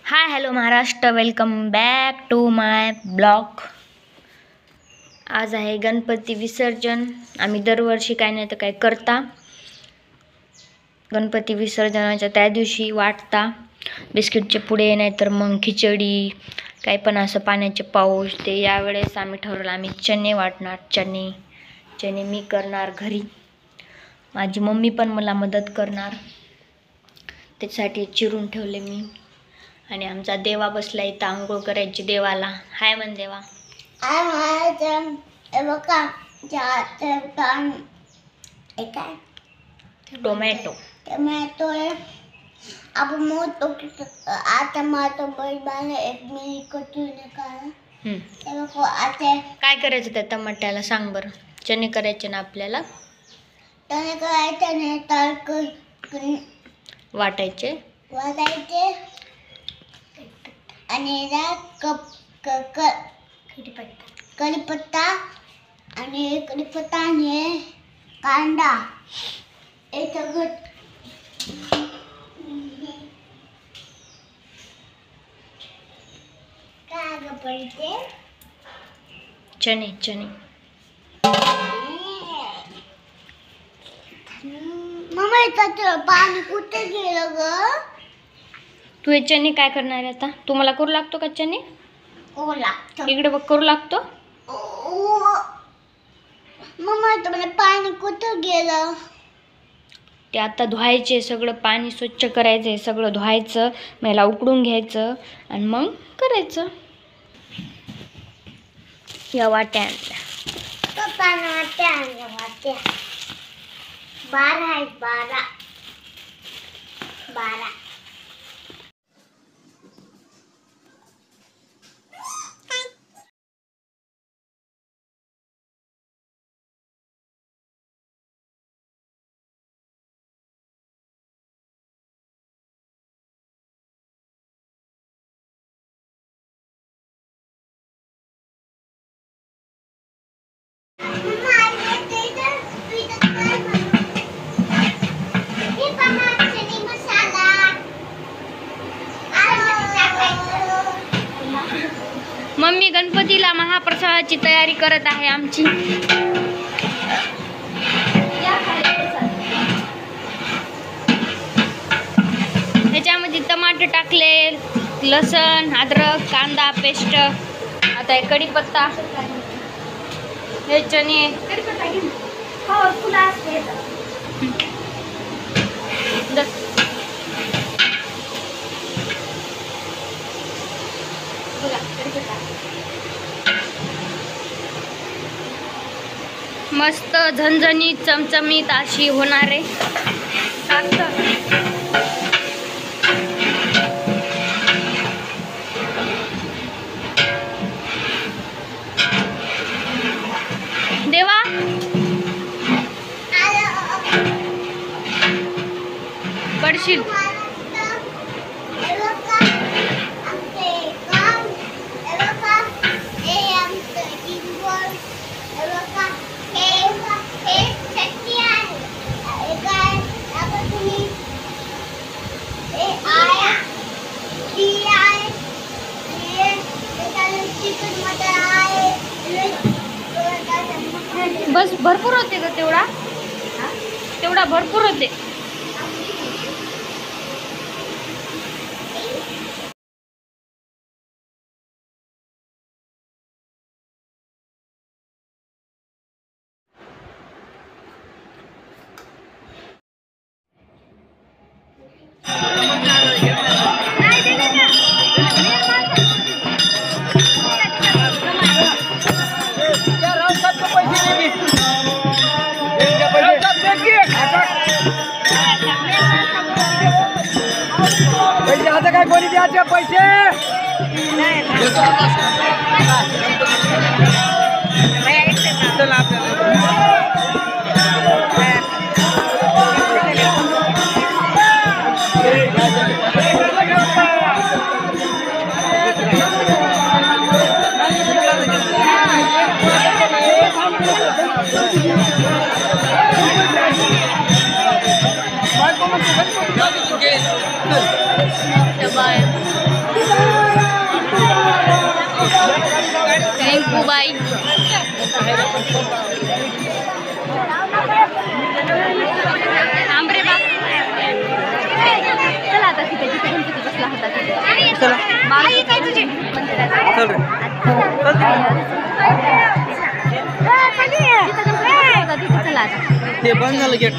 High hello Maharashtra, welcome back to my blog. आज आहे गणपती विसर्जन. आम्ही दरवर्षी काय नाही तर काय करता गणपती विसर्जनाच्या त्या दिवशी वाटता बिस्किटचे पुडे, नाहीतर मग खिचडी, काही पण असं पाण्याचे पाऊस. ते यावेळेस आम्ही ठरवलं आम्ही चणे वाटणार. चणे मी करणार घरी, माझी मम्मी पण मला मदत करणार. त्याच्यासाठी चिरून ठेवले मी. आणि आमचा देवा बसला इथं आंघोळ करायची देवाला. हाय म्हण देवा. टोमॅटो आपण मोठो आता मातो बैबाने एक मी कटून काय करायचं त्या टमाट्याला सांग बरं. चणे करायचे ना आपल्याला, त्याने करायचं नाही तर वाटायचे आणि कढीपत्ता आणि कांदा हे सगळं काय पडते. चणे मम्मा इथं पाणी कुठे गेलं ग. तू हे चणे काय करणार आहे आता? तुम्हाला करू लागतो का चणे? इकडे बघ, करू लागतो. मम्मा इथं पाणी कुठं गेलं. ते आता धुवायचे, सगळं पाणी स्वच्छ करायचं आहे, सगळं धुवायचं, मला उकडून घ्यायचं आणि मग करायचं. या वाट्या आणल्या. वाट्या 12 आहेत. 12 मम्मी गणपतीला महाप्रसादाची तयारी करत आहे आमची. ह्याच्यामध्ये टमाटे टाकले, लसण, अद्रक, कांदा पेस्ट, आता हे कढीपत्ता, हे चणे, मस्त झणझणीत चमचमीत अशी होणार आहे. देवा पडशील. बस भरपूर होते का तेवढा भरपूर होते. आता काय कोणी द्यायचे पैसे. Bye. बाय. चला आता तिथे जिथे गणपती बसला होता तिथे चला चला आता ते बंद झालं गेट.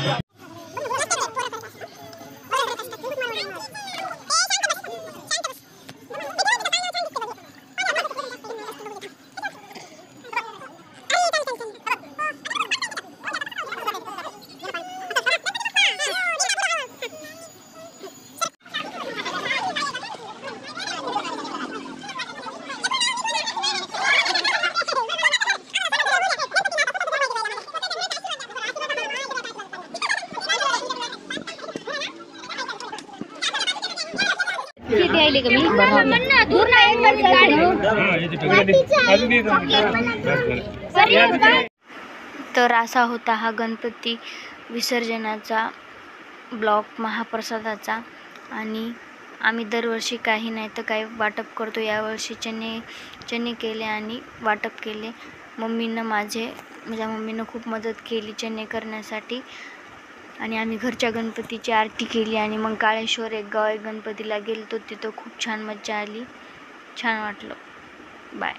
तर असा होता हा गणपती विसर्जनाचा ब्लॉग महाप्रसादाचा. आणि आम्ही दरवर्षी काही नाही तर काही वाटप करतो. यावर्षी चणे केले आणि वाटप केले. माझ्या मम्मीनं खूप मदत केली चणे करण्यासाठी. आणि आम्ही घरच्या गणपतीची आरती केली आणि मग काळेश्वर एक गाव गणपतीला गेलो. तिथं खूप छान मज्जा आली, छान वाटलं. बाय.